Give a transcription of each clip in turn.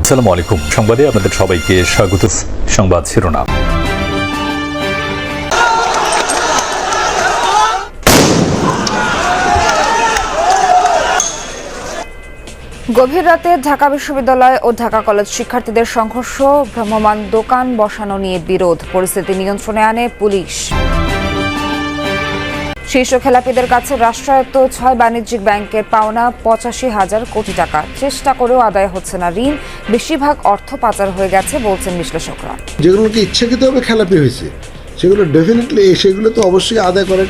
আসসালামু আলাইকুম। সংবাদে আপনাদের সবাইকে স্বাগত। সংবাদ শিরোনাম। গভীর রাতে ঢাকা বিশ্ববিদ্যালয় ও ঢাকা কলেজ শিক্ষার্থীদের সংঘর্ষ, ভ্রাম্যমাণ দোকান বসানো নিয়ে বিরোধ, পরিস্থিতি নিয়ন্ত্রণে আনে পুলিশ। শীর্ষ খেলাপিদের কাছে রাষ্ট্রায়ত্ত 6 বাণিজ্যিক ব্যাংকের পাওনা 85,000 কোটি টাকা, চেষ্টা করেও আদায় হচ্ছে না ঋণ, বেশিরভাগ অর্থ পাচার হয়ে গেছে বলছেন বিশ্লেষকরা। যেগুলোকে ইচ্ছাকৃতভাবে খেলাপি হয়েছে সেগুলো ডেফিনেটলি সেগুলো তো অবশ্যই আদায় করা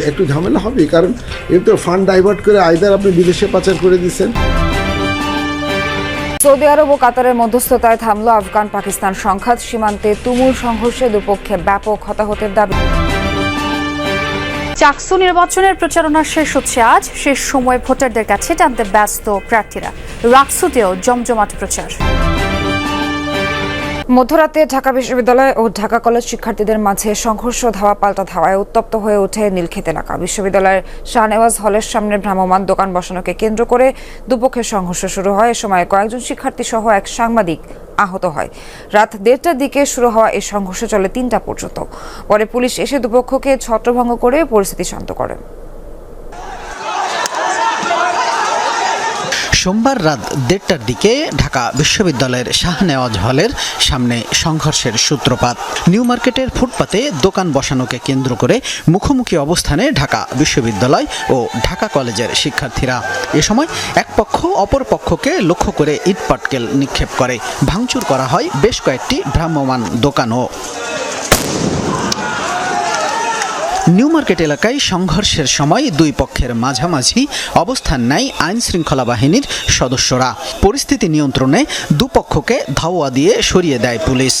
একটু ঝামেলা হবে, কারণ এর তো ফান্ড ডাইভার্ট করে আইদার আপনি বিদেশে পাচার করে দিচ্ছেন। সৌদি আরব ও কাতারের মধ্যস্থতায় থামল আফগান পাকিস্তান সংঘাত, সীমান্তে তুমুল সংঘর্ষে দুপক্ষে ব্যাপক হতাহতের দাবি। চাকসু নির্বাচনের প্রচারণা শেষ হচ্ছে আজ, শেষ সময় ভোটারদের কাছে টানতে ব্যস্ত প্রার্থীরা। রাকসুতেও জমজমাট প্রচার। মধ্যরাতে ঢাকা বিশ্ববিদ্যালয় ও ঢাকা কলেজ শিক্ষার্থীদের মাঝে সংঘর্ষ, ধাওয়া পাল্টা ধাওয়ায় উত্তপ্ত হয়ে ওঠে নীলক্ষেত এলাকা। বিশ্ববিদ্যালয়ের শাহনেওয়াজ হলের সামনে ভ্রাম্যমাণ দোকান বসানোকে কেন্দ্র করে দুপক্ষের সংঘর্ষ শুরু হয়। এ সময় কয়েকজন শিক্ষার্থী সহ এক সাংবাদিক আহত হয়। রাত 1:30টার দিকে শুরু হওয়া এই সংঘর্ষ চলে 3টা পর্যন্ত। পরে পুলিশ এসে দুপক্ষকে ছত্রভঙ্গ করে পরিস্থিতি শান্ত করে। সোমবার রাত 1:30টার দিকে ঢাকা বিশ্ববিদ্যালয়ের শাহনেওয়াজ হলের সামনে সংঘর্ষের সূত্রপাত। নিউ মার্কেটের ফুটপাতে দোকান বসানোকে কেন্দ্র করে মুখোমুখি অবস্থানে ঢাকা বিশ্ববিদ্যালয় ও ঢাকা কলেজের শিক্ষার্থীরা। এ সময় এক পক্ষ অপর পক্ষকে লক্ষ্য করে ইটপাটকেল নিক্ষেপ করে। ভাঙচুর করা হয় বেশ কয়েকটি ভ্রাম্যমাণ দোকানও। নিউ মার্কেট এলাকায় সংঘর্ষের সময় দুই পক্ষের মাঝামাঝি অবস্থান নেয় আইন শৃঙ্খলা বাহিনীর সদস্যরা। পরিস্থিতি নিয়ন্ত্রণে দুপক্ষকে ধাওয়া দিয়ে সরিয়ে দেয় পুলিশ।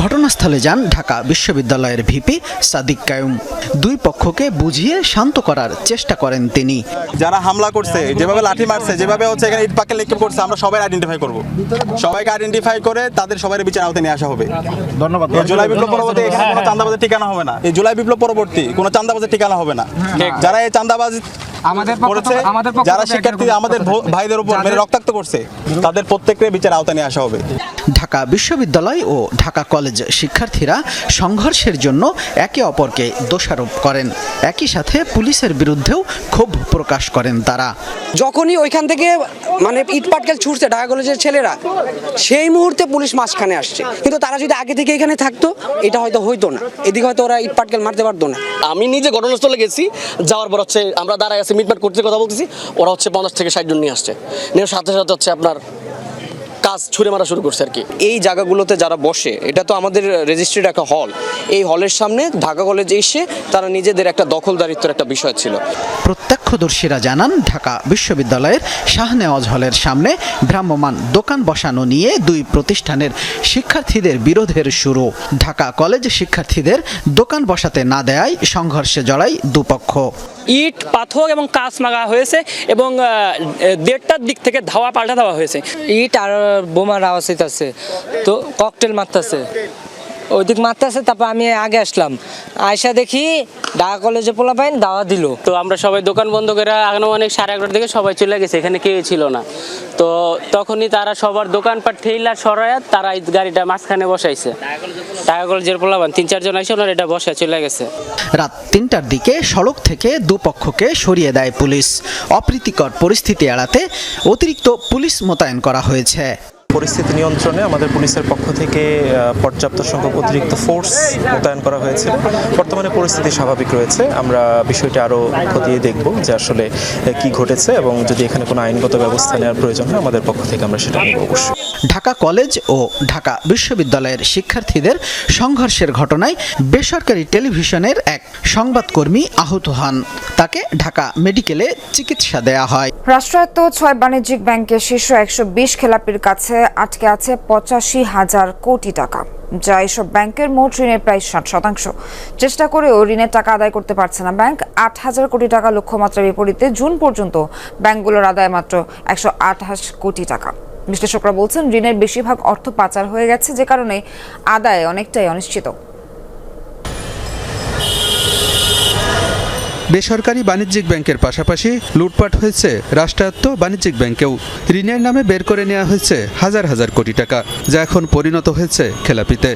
ঘটনাস্থলে যান ঢাকা বিশ্ববিদ্যালয়ের ভিপি সাদিক কায়ুম। দুই পক্ষকে বুঝিয়ে শান্ত করার চেষ্টা করেন তিনি। যারা হামলা করছে, যেভাবে লাঠি মারছে, যেভাবে হচ্ছে এখানে ইট পাটকেল নিক্ষেপ করছে, আমরা সবাই আইডেন্টিফাই করব। সবাইকে আইডেন্টিফাই করে তাদের সবার বিচার আওতায় নিয়ে আসা হবে। ধন্যবাদ। এই জুলাই বিপ্লব পরবর্তী এখানে কোনো চাঁদাবাজের ঠিকানা হবে না। এই জুলাই বিপ্লব পরবর্তী কোনো চাঁদাবাজের ঠিকানা হবে না। যারা এই চাঁদাবাজি করেছে, যারা শিক্ষার্থী আমাদের ভাইদের উপর মেরে রক্তাক্ত করছে, তাদের প্রত্যেকের বিচার আওতায় নিয়ে আসা হবে। ঢাকা বিশ্ববিদ্যালয় ও ঢাকা কলেজ শিক্ষার্থীরা সংঘর্ষের জন্য একে অপরকে দোষারোপ করেন। একই সাথে পুলিশের বিরুদ্ধেও ক্ষোভ প্রকাশ করেন তারা। যখনই ওইখান থেকে ইট পাটকেল ছুটছে ঢাকা কলেজের ছেলেরা, সেই মুহূর্তে পুলিশ মাঝখানে আসছে। কিন্তু তারা যদি আগে থেকে এখানে থাকতো, এটা হয়তো হইতো না, এদিকে হয়তো ওরা ইট পাটকেল মারতে পারতো না। আমি নিজে ঘটনাস্থলে গেছি, যাওয়ার পর হচ্ছে আমরা দাঁড়ায় আছি মিটমাট করতে কথা বলতেছি, ওরা হচ্ছে 50 থেকে 60 জন নিয়ে আসছে, নিয়ে সাথে সাথে হচ্ছে আপনার কাজ ছুড়ে মারা শুরু করছে আর কি। এই জায়গাগুলোতে যারা বসে, এটা তো আমাদের রেজিস্ট্রিড একটা হল, এই হলের সামনে ঢাকা কলেজে এসে তারা নিজেদের একটা দখলদারিত্বের একটা বিষয় ছিল। প্রত্যক্ষদর্শীরা জানান, ঢাকা বিশ্ববিদ্যালয়ের শাহনেওয়াজ হলের সামনে ভ্রাম্যমাণ দোকান বসানো নিয়ে দুই প্রতিষ্ঠানের শিক্ষার্থীদের বিরোধের শুরু। ঢাকা কলেজ শিক্ষার্থীদের দোকান বসাতে না দেয়ায় সংঘর্ষে জড়ায় দুপক্ষ। ইট, পাথর এবং কাঁচ মারা হয়েছে এবং 1:30টার দিক থেকে ধাওয়া পাল্টা দেওয়া হয়েছে। ইট আর বোমার আওয়াজ হইতেছে, তো ককটেল মারতেছে, ওইদিক মারতেছে। তারপর আমি আগে আসলাম, আয়সা দেখি ঢাকা কলেজে পোলাপাইন দাওয়া দিল। তো আমরা সবাই দোকান বন্ধ করে অনেক 11:30 দিকে সবাই চলে গেছে, এখানে কেউ ছিল না। তো তখনই তারা সবার দোকানপাট ঠেইলা সরায়া তারা এই গাড়িটা মাঝখানে বসাইছে। ঢাকা কলেজের পোলাপান 3-4 জন এসে ওনার এটা বসে চলে গেছে। রাত 3টার দিকে সড়ক থেকে দুপক্ষকে সরিয়ে দেয় পুলিশ। অপ্রীতিকর পরিস্থিতি এড়াতে অতিরিক্ত পুলিশ মোতায়েন করা হয়েছে। পরিস্থিতি নিয়ন্ত্রণে আমাদের পুলিশের পক্ষ থেকে পর্যাপ্ত সংখ্যক অতিরিক্ত ফোর্স মোতায়েন করা হয়েছে। বর্তমানে পরিস্থিতি স্বাভাবিক রয়েছে। আমরা বিষয়টি আরও খতিয়ে দেখব যে আসলে কি ঘটেছে, এবং যদি এখানে কোনো আইনগত ব্যবস্থা নেওয়ার প্রয়োজন হয় আমাদের পক্ষ থেকে আমরা সেটা নেব অবশ্যই। ঢাকা কলেজ ও ঢাকা বিশ্ববিদ্যালয়ের শিক্ষার্থীদের সংঘর্ষের ঘটনায় বেসরকারি টেলিভিশনের এক সংবাদকর্মী আহত হন। তাকে ঢাকা মেডিকেলে চিকিৎসা দেয়া হয়। রাষ্ট্রায়ত্ত 6 বাণিজ্যিক ব্যাংকের শীর্ষ 120 খেলাপির কাছে আটকে আছে 85,000 কোটি টাকা, যা এসব ব্যাংকের মোট ঋণের প্রায় 60%। চেষ্টা করেও ঋণের টাকা আদায় করতে পারছে না ব্যাংক। 8,000 কোটি টাকা লক্ষ্যমাত্রার বিপরীতে জুন পর্যন্ত ব্যাংকগুলোর আদায় মাত্র 128 কোটি টাকা। বিশ্লেষকরা বলছেন, ঋণের বেশিরভাগ অর্থ পাচার হয়ে গেছে, যে কারণে আদায় অনেকটাই অনিশ্চিত। বেসরকারি বাণিজ্যিক ব্যাংকের পাশাপাশি লুটপাট হয়েছে রাষ্ট্রায়ত্ত বাণিজ্যিক ব্যাংকেও। ঋণের নামে বের করে নেওয়া হয়েছে হাজার হাজার কোটি টাকা, যা এখন পরিণত হয়েছে খেলাপিতে।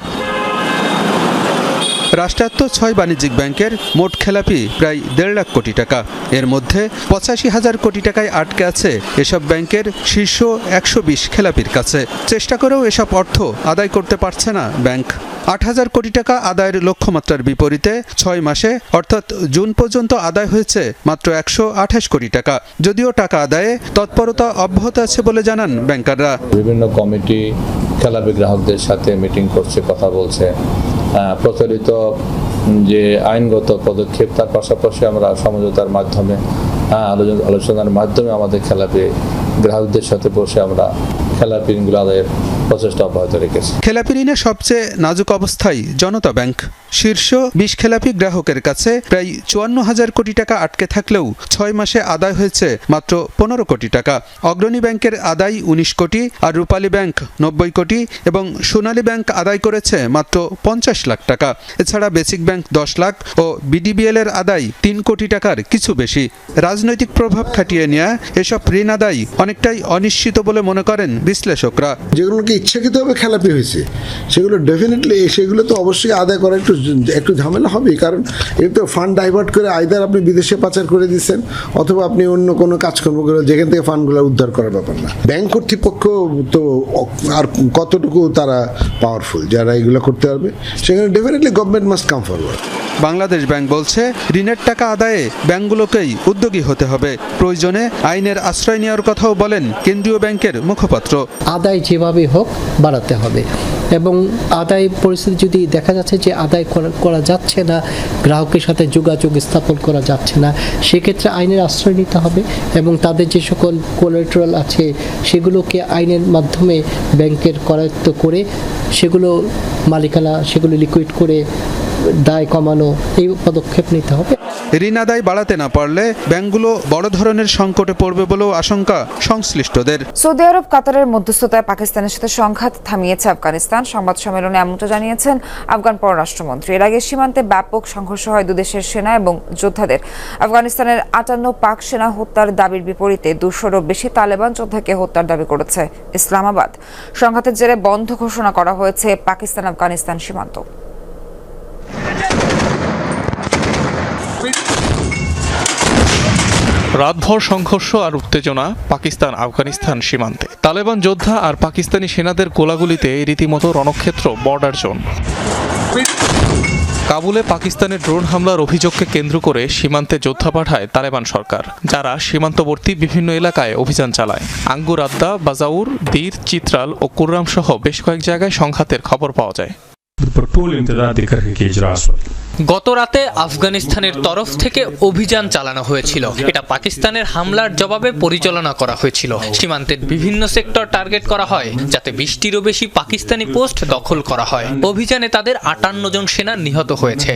রাষ্ট্রায়ত্ত 6 বাণিজ্যিক ব্যাংকের মোট খেলাপি প্রায় 1.5 লাখ কোটি টাকা। এর মধ্যে 85,000 কোটি টাকায় আটকে আছে এসব ব্যাংকের শীর্ষ 120 খেলাপির কাছে। চেষ্টা করেও এসব অর্থ আদায় করতে পারছে না ব্যাংক। 8,000 কোটি টাকা আদায়ের লক্ষ্যমাত্রার বিপরীতে 6 মাসে অর্থাৎ জুন পর্যন্ত আদায় হয়েছে মাত্র 128 কোটি টাকা। যদিও টাকা আদায়ে তৎপরতা অব্যাহত আছে বলে জানান ব্যাংকাররা। বিভিন্ন কমিটি খেলাপি গ্রাহকদের সাথে মিটিং করছে, কথা বলছে। প্রচলিত যে আইনগত পদক্ষেপ, তার পাশাপাশি আমরা সমঝোতার মাধ্যমে আলোচনার মাধ্যমে আমাদের খেলাপি গ্রাহকদের সাথে বসে আমরা খেলাপি ঋণগুলো আদায়ের প্রচেষ্টা অব্যাহত রেখেছি। খেলাপি ঋণে সবচেয়ে নাজুক অবস্থায় জনতা ব্যাংক। শীর্ষ 20 খেলাপি গ্রাহকের কাছে প্রায় 54,000 কোটি টাকা আটকে থাকলেও 6 মাসে আদায় হয়েছে মাত্র 15 কোটি টাকা। অগ্রণী ব্যাংকের আদায় 19 কোটি, আর রূপালী ব্যাংক 90 কোটি এবং সোনালী ব্যাংক আদায় করেছে মাত্র 50 লাখ টাকা। এছাড়া বেসিক ব্যাংক 10 লাখ ও বিডিবিএল এর আদায় 3 কোটি টাকার কিছু বেশি। রাজনৈতিক প্রভাব খাটিয়ে নেওয়া এসব ঋণ আদায় অনেকটাই অনিশ্চিত বলে মনে করেন বিশ্লেষকরা। যেগুলোকে ইচ্ছাকৃতভাবে খেলাপি হয়েছে সেগুলো ডেফিনেটলি, সেগুলো তো অবশ্যই আদায় করা একটু ঝামেলা হবেই, কারণ এর তো ফান্ড ডাইভার্ট করে আইদার আপনি বিদেশে পাচার করে দিচ্ছেন অথবা আপনি অন্য কোনো কাজকর্ম করে যেখান থেকে ফান্ডগুলো উদ্ধার করার ব্যাপার না। ব্যাংক কর্তৃপক্ষ তো আর কতটুকু তারা পাওয়ারফুল যারা এগুলো করতে পারবে, সেখানে definitely government must come forward. Bangladesh bank বলছে ঋণের টাকা আদায়ে ব্যাংকগুলোকেই উদ্যোগী হতে হবে। প্রয়োজনে আইনের আশ্রয় নেওয়ার কথাও বলেন কেন্দ্রীয় ব্যাংকের মুখপাত্র। আদায় যেভাবে হোক বাড়াতে হবে, এবং আদায় পরিস্থিতি যদি দেখা যাচ্ছে যে আদায় করা যাচ্ছে না, গ্রাহকের সাথে যোগাযোগ স্থাপন করা যাচ্ছে না, সেক্ষেত্রে আইনের আশ্রয় নিতে হবে এবং তাদের যে সকল কোলাটেরাল আছে সেগুলোকে আইনের মাধ্যমে ব্যাংকের করায়ত্ত করে সেগুলো মালিকানা সেগুলো লিকুইড করে দায় কমানো, এই পদক্ষেপ নিতে হবে। ঋণ আদায় বাড়াতে না পারলে ব্যাংকগুলো বড় ধরনের সংকটে পড়বে বলেও আশঙ্কা সংশ্লিষ্টদের। সৌদি আরব কাতারের মধ্যস্থতায় পাকিস্তানের সাথে সংঘাত থামিয়েছে আফগানিস্তান। সংবাদ সম্মেলনে এমনটা জানিয়েছেন আফগান পররাষ্ট্রমন্ত্রী। এর আগে সীমান্তে ব্যাপক সংঘর্ষ হয় দুদেশের সেনা এবং যোদ্ধাদের। আফগানিস্তানের 58 পাক সেনা হত্যার দাবির বিপরীতে 200-রও বেশি তালেবান যোদ্ধাকে হত্যার দাবি করেছে ইসলামাবাদ। সংঘাতের জেরে বন্ধ ঘোষণা করা হয়েছে পাকিস্তান আফগানিস্তান সীমান্ত। রাতভর সংঘর্ষ আর উত্তেজনা পাকিস্তান আফগানিস্তান সীমান্তে। তালেবান যোদ্ধা আর পাকিস্তানি সেনাদের গোলাগুলিতে রীতিমতো রণক্ষেত্র বর্ডার জোন। কাবুলে পাকিস্তানের ড্রোন হামলার অভিযোগকে কেন্দ্র করে সীমান্তে যোদ্ধা পাঠায় তালেবান সরকার, যারা সীমান্তবর্তী বিভিন্ন এলাকায় অভিযান চালায়। আঙ্গুর আদ্দা, বাজাউর, দীর, চিত্রাল ও কুররাম সহ বেশ কয়েক জায়গায় সংঘাতের খবর পাওয়া যায়। গত রাতে আফগানিস্তানের তরফ থেকে অভিযান চালানো হয়েছিল। এটা পাকিস্তানের হামলার জবাবে পরিচালনা করা হয়েছিল। সীমান্তের বিভিন্ন সেক্টর টার্গেট করা হয় যাতে 20টিরও বেশি পাকিস্তানি পোস্ট দখল করা হয়। অভিযানে তাদের 58 জন সেনা নিহত হয়েছে।